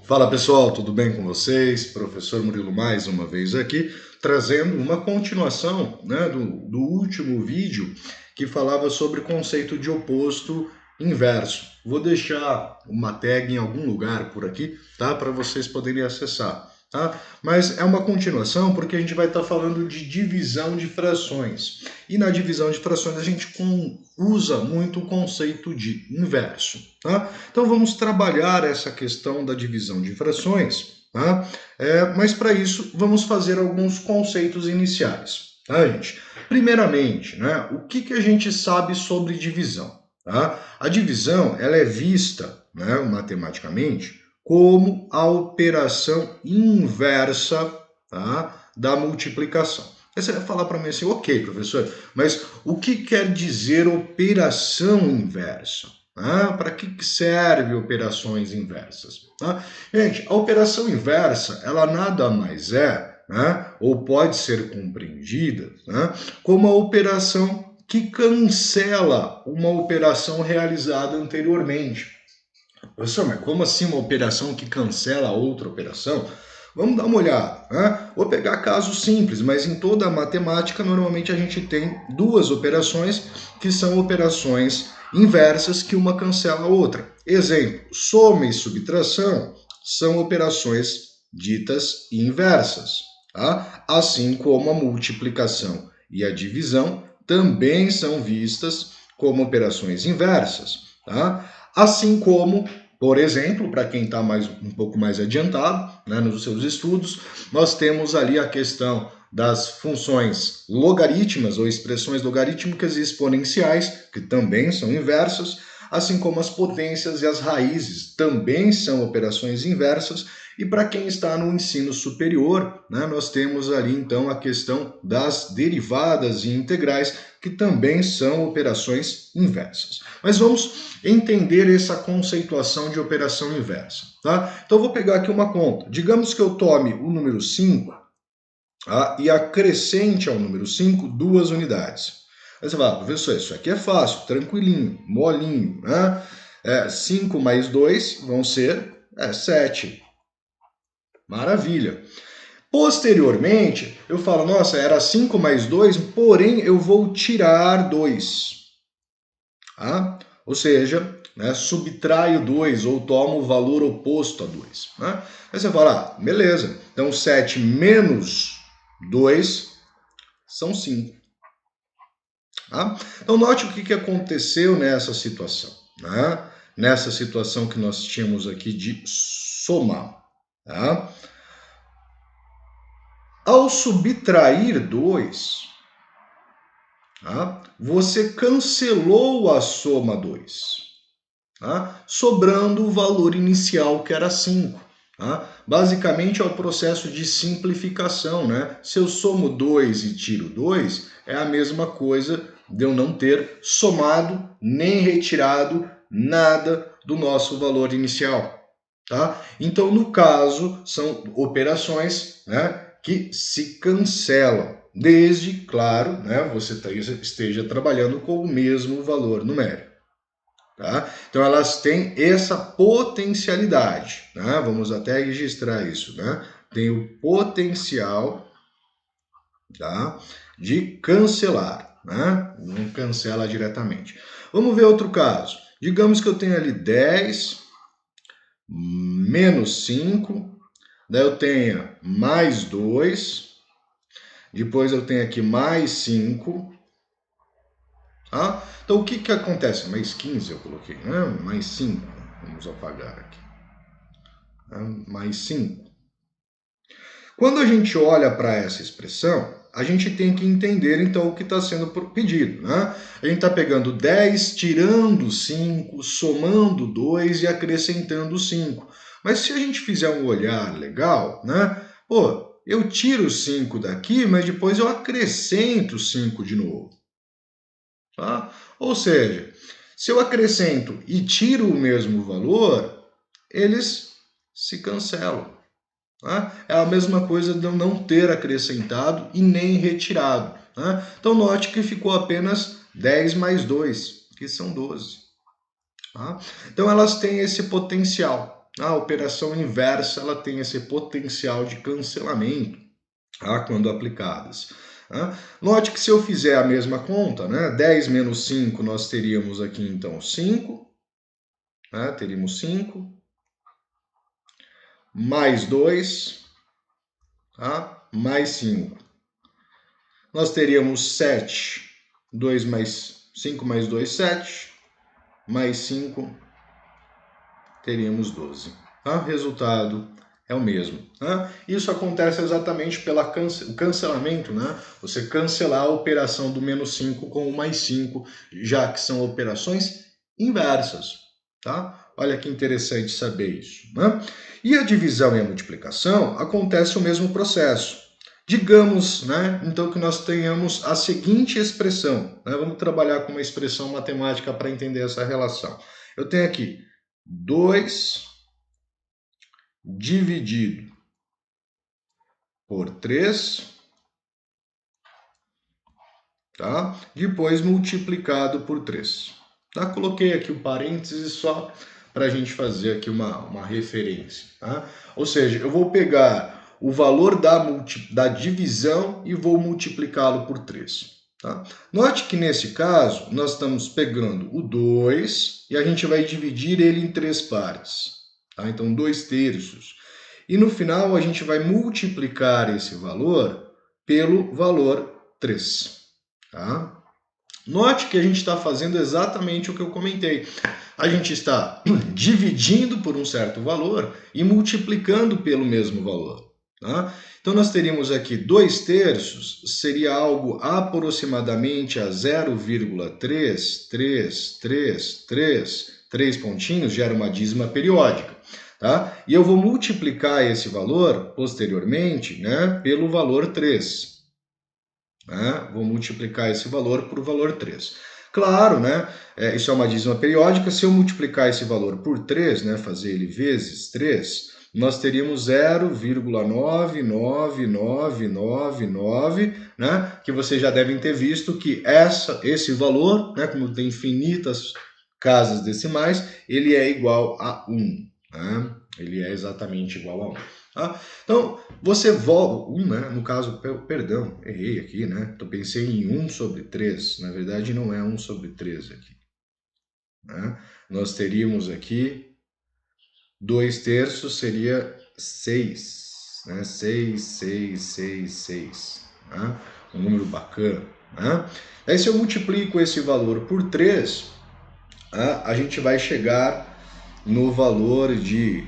Fala pessoal, tudo bem com vocês? Professor Murilo mais uma vez aqui, trazendo uma continuação, né, do último vídeo que falava sobre o conceito de oposto inverso. Vou deixar uma tag em algum lugar por aqui, tá, para vocês poderem acessar. Tá? Mas é uma continuação porque a gente vai estar falando de divisão de frações. E na divisão de frações a gente usa muito o conceito de inverso. Tá? Então vamos trabalhar essa questão da divisão de frações. Tá? Mas para isso vamos fazer alguns conceitos iniciais. Tá, gente? Primeiramente, né, o que a gente sabe sobre divisão? Tá? A divisão ela é vista, né, matematicamente, como a operação inversa, tá, da multiplicação. Aí você vai falar para mim assim, ok, professor, mas o que quer dizer operação inversa? Para que serve operações inversas? Tá? Gente, a operação inversa, ela nada mais é, né, ou pode ser compreendida, né, como a operação que cancela uma operação realizada anteriormente. Professor, mas como assim uma operação que cancela outra operação? Vamos dar uma olhada. Né? Vou pegar casos simples, mas em toda a matemática, normalmente a gente tem duas operações que são operações inversas que uma cancela a outra. Exemplo, soma e subtração são operações ditas inversas. Tá? Assim como a multiplicação e a divisão também são vistas como operações inversas. Tá? Assim como, por exemplo, para quem está um pouco mais adiantado, né, nos seus estudos, nós temos ali a questão das funções logarítmicas ou expressões logarítmicas e exponenciais, que também são inversas, assim como as potências e as raízes também são operações inversas. E para quem está no ensino superior, né, nós temos ali então a questão das derivadas e integrais, que também são operações inversas. Mas vamos entender essa conceituação de operação inversa. Tá? Então, eu vou pegar aqui uma conta. Digamos que eu tome o número 5 e acrescente ao número 5 duas unidades. Aí você fala, professor, isso aqui é fácil, tranquilinho, molinho. Né? 5 mais 2 vão ser 7. Maravilha. Posteriormente, eu falo, nossa, era 5 mais 2, porém eu vou tirar 2. Tá? Ou seja, né, subtraio 2 ou tomo o valor oposto a 2. Né? Aí você fala, beleza, então 7 menos 2 são 5. Tá? Então note o que aconteceu nessa situação. Né? Nessa situação que nós tínhamos aqui de somar. Tá? Ao subtrair 2, tá? Você cancelou a soma 2, tá? Sobrando o valor inicial que era 5. Tá? Basicamente é o processo de simplificação. Né? Se eu somo 2 e tiro 2, é a mesma coisa de eu não ter somado nem retirado nada do nosso valor inicial. Tá? Então, no caso, são operações, né, que se cancelam, desde, claro, né, você esteja trabalhando com o mesmo valor numérico. Tá? Então, elas têm essa potencialidade. Né? Vamos até registrar isso. Né? Tem o potencial, tá, de cancelar. Né? Não cancela diretamente. Vamos ver outro caso. Digamos que eu tenho ali 10 menos 5. Daí eu tenho mais 2, depois eu tenho aqui mais 5. Tá? Então o que acontece? Mais 15 eu coloquei, né? Mais 5. Vamos apagar aqui. Mais 5. Quando a gente olha para essa expressão, a gente tem que entender então o que está sendo pedido. Né? A gente está pegando 10, tirando 5, somando 2 e acrescentando 5. Mas se a gente fizer um olhar legal, né? Pô, eu tiro 5 daqui, mas depois eu acrescento 5 de novo. Tá? Ou seja, se eu acrescento e tiro o mesmo valor, eles se cancelam. Tá? É a mesma coisa de eu não ter acrescentado e nem retirado. Tá? Então note que ficou apenas 10 mais 2, que são 12. Tá? Então elas têm esse potencial. A operação inversa ela tem esse potencial de cancelamento, tá, quando aplicadas. Tá? Note que se eu fizer a mesma conta, né, 10 menos 5, nós teríamos aqui então 5, né, teríamos 5, mais 2, tá, mais 5. Nós teríamos 7, 2 mais 5 mais 2, 7, mais 5, teríamos 12. Tá? Resultado é o mesmo. Tá? Isso acontece exatamente pelo cancelamento, né? Você cancelar a operação do menos 5 com o mais 5, já que são operações inversas. Tá? Olha que interessante saber isso. Né? E a divisão e a multiplicação acontece o mesmo processo. Digamos, né, então que nós tenhamos a seguinte expressão. Né? Vamos trabalhar com uma expressão matemática para entender essa relação. Eu tenho aqui 2 dividido por 3, tá? Depois multiplicado por 3. Tá? Coloquei aqui o parênteses só para a gente fazer aqui uma referência. Tá? Ou seja, eu vou pegar o valor da divisão e vou multiplicá-lo por 3. Tá? Note que nesse caso, nós estamos pegando o 2 e a gente vai dividir ele em 3 partes. Tá? Então, 2 terços. E no final, a gente vai multiplicar esse valor pelo valor 3. Tá? Note que a gente está fazendo exatamente o que eu comentei. A gente está dividindo por um certo valor e multiplicando pelo mesmo valor. Tá? Então, nós teríamos aqui 2 terços, seria algo aproximadamente a 0,33333, pontinhos, gera uma dízima periódica. Tá? E eu vou multiplicar esse valor, posteriormente, né, pelo valor 3. Né? Vou multiplicar esse valor por valor 3. Claro, né, isso é uma dízima periódica, se eu multiplicar esse valor por 3, né, fazer ele vezes 3, nós teríamos 0,99999, né, que vocês já devem ter visto que esse valor, né, como tem infinitas casas decimais, ele é igual a 1. Né? Ele é exatamente igual a 1. Tá? Então, você volta, 1, né? No caso, perdão, errei aqui, né? Pensei em 1 sobre 3, na verdade não é 1 sobre 3 aqui. Né? Nós teríamos aqui 2 terços seria 6, né? 6, 6, 6, 6. Né? Um número bacana. Né? Aí se eu multiplico esse valor por 3, a gente vai chegar no valor de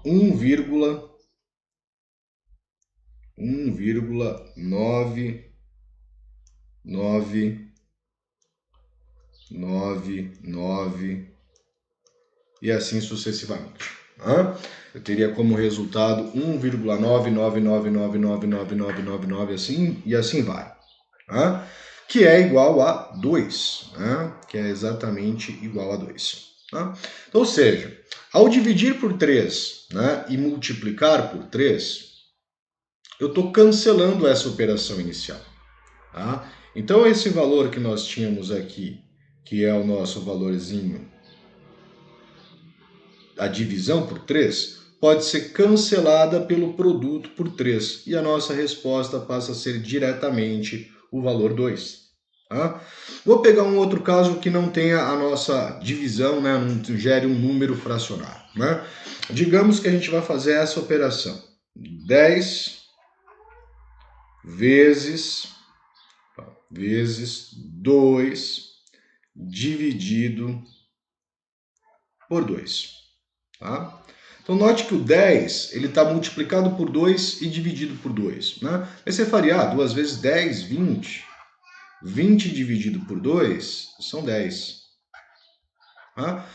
1,999 e assim sucessivamente. Tá? Eu teria como resultado 1,9999999 assim e assim vai. Tá? Que é igual a 2, né? Que é exatamente igual a 2. Tá? Então, ou seja, ao dividir por 3, né, e multiplicar por 3, eu estou cancelando essa operação inicial. Tá? Então, esse valor que nós tínhamos aqui, que é o nosso valorzinho, a divisão por 3, pode ser cancelada pelo produto por 3. E a nossa resposta passa a ser diretamente o valor 2. Tá? Vou pegar um outro caso que não tenha a nossa divisão, né, não gere um número fracionário. Né? Digamos que a gente vai fazer essa operação. 10 vezes 2 dividido por 2. Tá? Então, note que o 10 está multiplicado por 2 e dividido por 2. Né? Aí você faria 2 vezes 10, 20. 20 dividido por 2 são 10. Tá?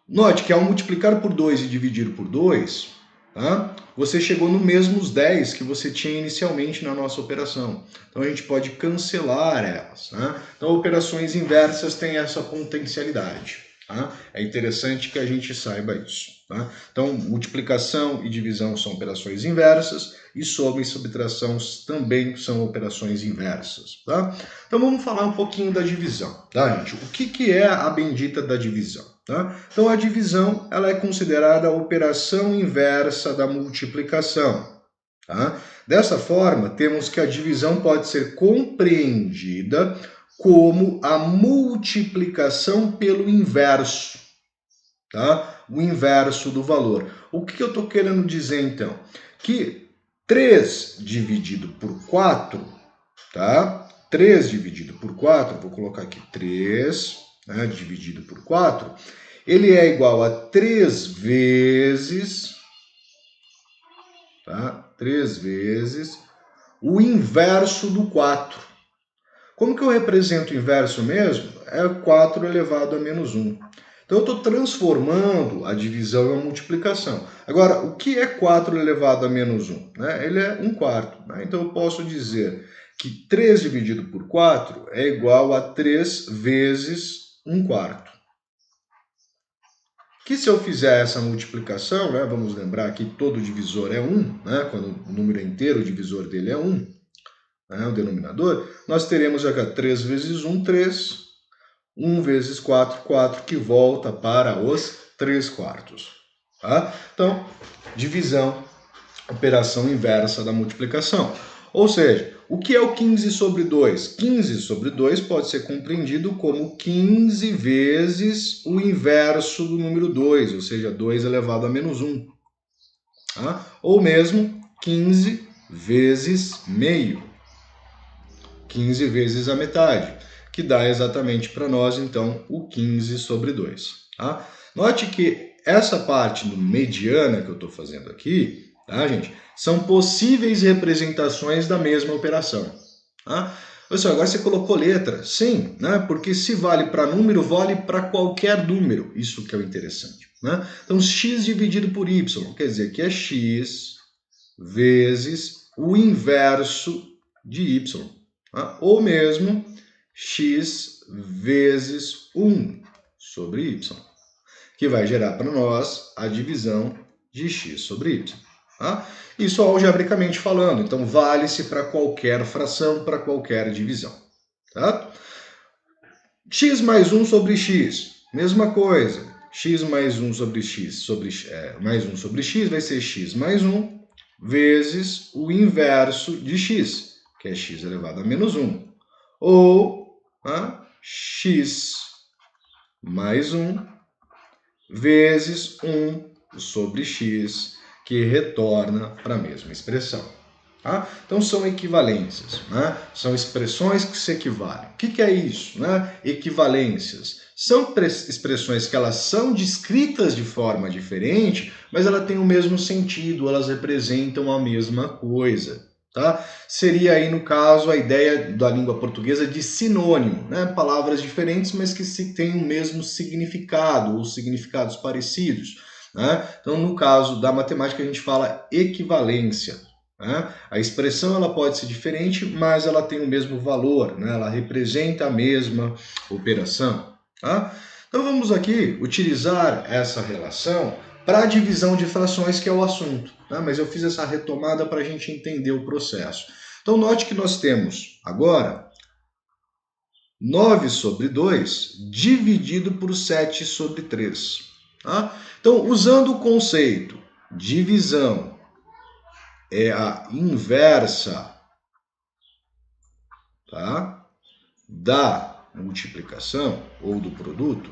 Note que ao multiplicar por 2 e dividir por 2, tá? Você chegou no mesmos 10 que você tinha inicialmente na nossa operação. Então a gente pode cancelar elas. Tá? Então operações inversas têm essa potencialidade. Tá? É interessante que a gente saiba isso. Tá? Então multiplicação e divisão são operações inversas e soma e subtração também são operações inversas. Tá? Então vamos falar um pouquinho da divisão. Tá, gente? O que é a bendita da divisão? Tá? Então, a divisão ela é considerada a operação inversa da multiplicação. Tá? Dessa forma, temos que a divisão pode ser compreendida como a multiplicação pelo inverso, tá? O inverso do valor. O que eu estou querendo dizer, então? Que 3 dividido por 4, tá? 3 dividido por 4, vou colocar aqui 3, né, dividido por 4, ele é igual a 3 vezes, tá? 3 vezes o inverso do 4. Como que eu represento o inverso mesmo? É 4 elevado a menos 1. Então, eu estou transformando a divisão em uma multiplicação. Agora, o que é 4 elevado a menos 1? Né? Ele é 1/4. Né? Então, eu posso dizer que 3 dividido por 4 é igual a 3 vezes 1/4. Que se eu fizer essa multiplicação, né, vamos lembrar que todo divisor é 1, né, quando o número é inteiro, o divisor dele é 1, né, o denominador, nós teremos aqui 3 vezes 1, 3, 1 vezes 4, 4, que volta para os 3/4. Tá? Então, divisão, operação inversa da multiplicação. Ou seja, o que é o 15 sobre 2? 15 sobre 2 pode ser compreendido como 15 vezes o inverso do número 2, ou seja, 2 elevado a menos 1. Tá? Ou mesmo 15 vezes meio. 15 vezes a metade, que dá exatamente para nós, então, o 15 sobre 2. Tá? Note que essa parte mediana que eu estou fazendo aqui, tá, gente, são possíveis representações da mesma operação. Tá? Pessoal, agora você colocou letra. Sim, né? Porque se vale para número, vale para qualquer número. Isso que é o interessante. Né? Então, x dividido por y, quer dizer que é x vezes o inverso de y. Tá? Ou mesmo x vezes 1 sobre y, que vai gerar para nós a divisão de x sobre y. Tá? Isso algebricamente falando, então vale-se para qualquer fração, para qualquer divisão. Tá? X mais 1 sobre x, mesma coisa. X mais 1 sobre x, mais 1 sobre x vai ser x mais 1 vezes o inverso de x, que é x elevado a menos 1. Ou x mais 1 vezes 1 sobre x, que retorna para a mesma expressão. Tá? Então são equivalências, né? São expressões que se equivalem. O que é isso? Né? Equivalências. São expressões que elas são descritas de forma diferente, mas elas têm o mesmo sentido, elas representam a mesma coisa. Tá? Seria aí, no caso, a ideia da língua portuguesa de sinônimo, né? Palavras diferentes, mas que têm o mesmo significado, ou significados parecidos. Né? Então, no caso da matemática, a gente fala equivalência. Né? A expressão ela pode ser diferente, mas ela tem o mesmo valor, né? Ela representa a mesma operação. Tá? Então vamos aqui utilizar essa relação para a divisão de frações, que é o assunto. Tá? Mas eu fiz essa retomada para a gente entender o processo. Então note que nós temos agora 9 sobre 2 dividido por 7 sobre 3. Tá? Então, usando o conceito divisão é a inversa, tá, da multiplicação ou do produto,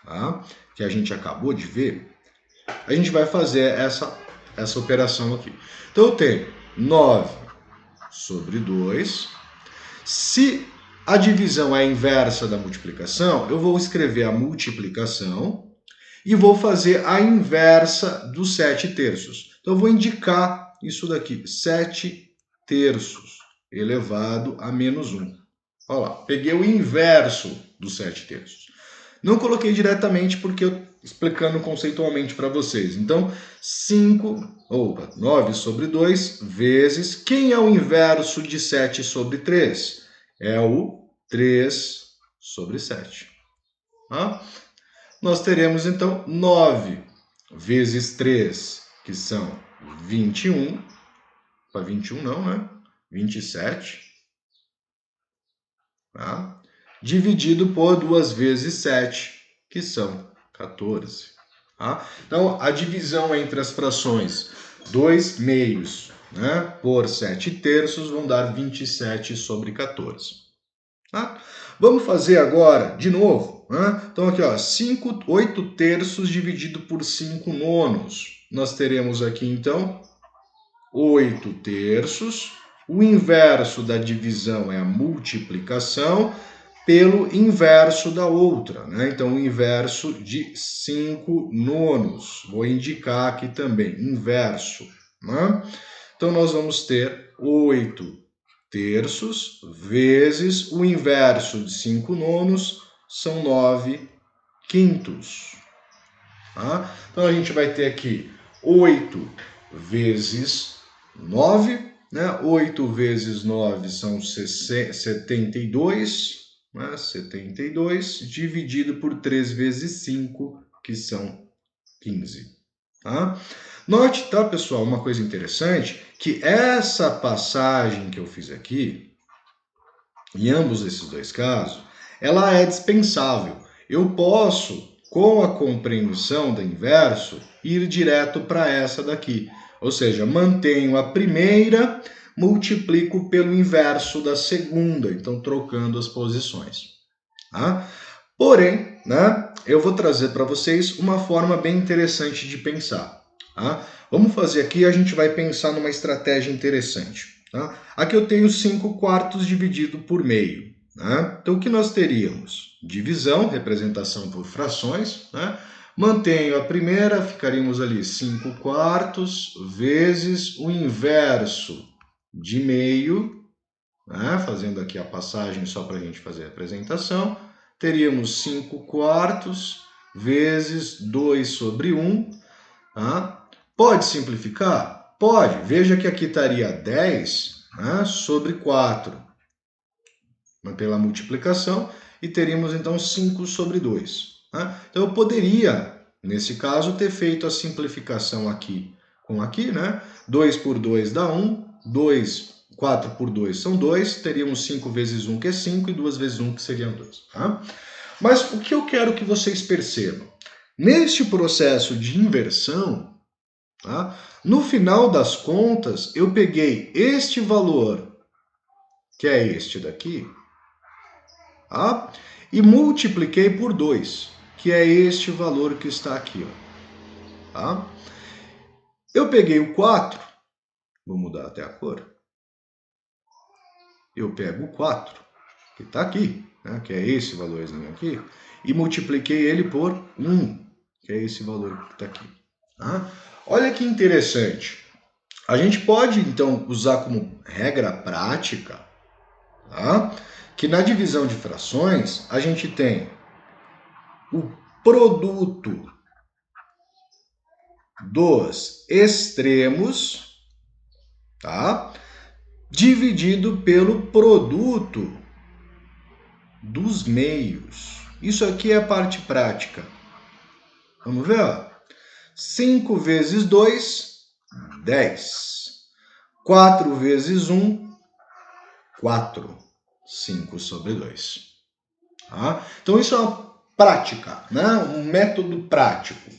tá, que a gente acabou de ver, a gente vai fazer essa operação aqui. Então, eu tenho 9 sobre 2. Se a divisão é a inversa da multiplicação, eu vou escrever a multiplicação e vou fazer a inversa dos 7 terços. Então, eu vou indicar isso daqui, 7 terços elevado a menos 1. Olha lá, peguei o inverso dos 7 terços. Não coloquei diretamente porque eu explicando conceitualmente para vocês. Então, 9 sobre 2 vezes... Quem é o inverso de 7 sobre 3? É o 3 sobre 7. Tá? Nós teremos, então, 9 vezes 3, que são 21. Para 21 não, né? 27. Tá? dividido por 2 vezes 7, que são 14. Tá? Então, a divisão entre as frações 2 meios, né, por 7 terços vão dar 27 sobre 14. Tá? Vamos fazer agora, de novo. Né? Então, aqui, ó, 8 terços dividido por 5 nonos. Nós teremos aqui, então, 8 terços. O inverso da divisão é a multiplicação pelo inverso da outra, né? Então, o inverso de 5 nonos. Vou indicar aqui também, inverso. Né? Então, nós vamos ter 8 terços vezes o inverso de 5 nonos, são 9 quintos. Tá? Então, a gente vai ter aqui 8 vezes 9, né? 8 vezes 9 são 72, né? 72, dividido por 3 vezes 5, que são 15. Tá? Note, tá, pessoal, uma coisa interessante, que essa passagem que eu fiz aqui, em ambos esses dois casos, ela é dispensável. Eu posso, com a compreensão do inverso, ir direto para essa daqui. Ou seja, mantenho a primeira, multiplico pelo inverso da segunda, então trocando as posições. Tá? Porém, né, eu vou trazer para vocês uma forma bem interessante de pensar. Tá? Vamos fazer aqui, a gente vai pensar numa estratégia interessante. Tá? Aqui eu tenho 5 quartos dividido por meio. Né? Então, o que nós teríamos? Divisão, representação por frações. Né? Mantenho a primeira, ficaríamos ali 5 quartos, vezes o inverso de meio, né? Fazendo aqui a passagem só para a gente fazer a apresentação. Teríamos 5 quartos vezes 2 sobre 1. Tá? Pode simplificar? Pode. Veja que aqui estaria 10, né, sobre 4 pela multiplicação e teríamos então 5 sobre 2. Tá? Então eu poderia, nesse caso, ter feito a simplificação aqui com aqui, né? 2 por 2 dá 1, 4 por 2 são 2, teríamos 5 vezes 1, que é 5, e 2 vezes 1, que seriam 2. Tá? Mas o que eu quero que vocês percebam? Neste processo de inversão, tá? No final das contas, eu peguei este valor, que é este daqui, tá? E multipliquei por 2, que é este valor que está aqui. Ó, tá? Eu peguei o 4, vou mudar até a cor. Eu pego o 4, que está aqui, né? Que é esse valorzinho aqui, e multipliquei ele por 1, que é esse valor que está aqui. Tá? Olha que interessante. A gente pode, então, usar como regra prática, tá? Que na divisão de frações, a gente tem o produto dos extremos, tá? Dividido pelo produto dos meios. Isso aqui é a parte prática. Vamos ver, ó. 5 vezes 2, 10. 4 vezes 1, 4. 5 sobre 2. Tá? Então isso é uma prática, né? Um método prático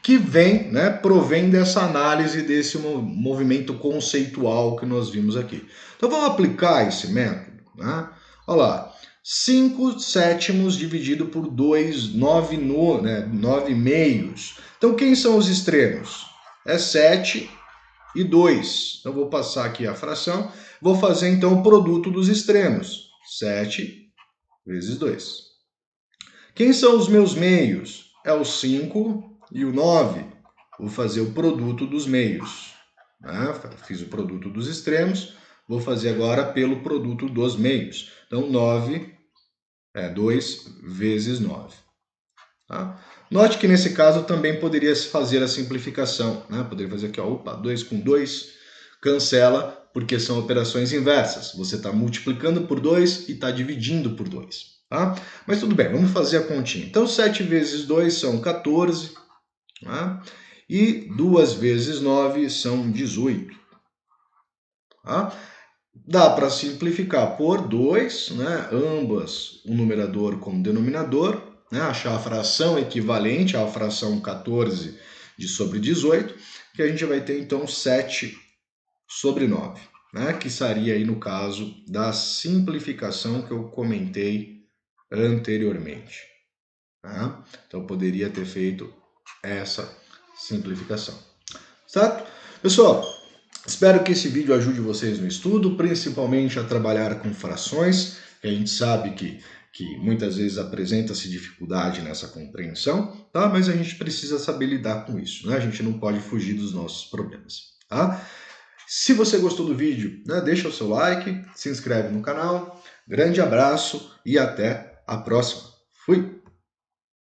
que vem, né, provém dessa análise desse movimento conceitual que nós vimos aqui. Então vamos aplicar esse método. Né? Olha lá, 5 sétimos dividido por 2, 9 meios. Então quem são os extremos? É 7 e 2. Então vou passar aqui a fração, vou fazer então o produto dos extremos. 7 vezes 2. Quem são os meus meios? É o 5 e o 9. Vou fazer o produto dos meios. Né? Fiz o produto dos extremos, vou fazer agora pelo produto dos meios. Então, 2 vezes 9. Tá? Note que nesse caso também poderia se fazer a simplificação. Né? Poderia fazer aqui, ó, 2 com 2, cancela, porque são operações inversas. Você está multiplicando por 2 e está dividindo por 2. Tá? Mas tudo bem, vamos fazer a continha. Então, 7 vezes 2 são 14, tá? E 2 vezes 9 são 18. Tá? Dá para simplificar por 2, né? Ambas o numerador como denominador, né? Achar a fração equivalente à fração 14 de sobre 18, que a gente vai ter então 7 sobre 9, né? Que estaria aí no caso da simplificação que eu comentei anteriormente. Tá? Então eu poderia ter feito essa simplificação. Certo? Pessoal, espero que esse vídeo ajude vocês no estudo, principalmente a trabalhar com frações, que a gente sabe que muitas vezes apresenta-se dificuldade nessa compreensão, tá? Mas a gente precisa saber lidar com isso, né? A gente não pode fugir dos nossos problemas, tá? Se você gostou do vídeo, né, deixa o seu like, se inscreve no canal. Grande abraço e até a próxima. Fui!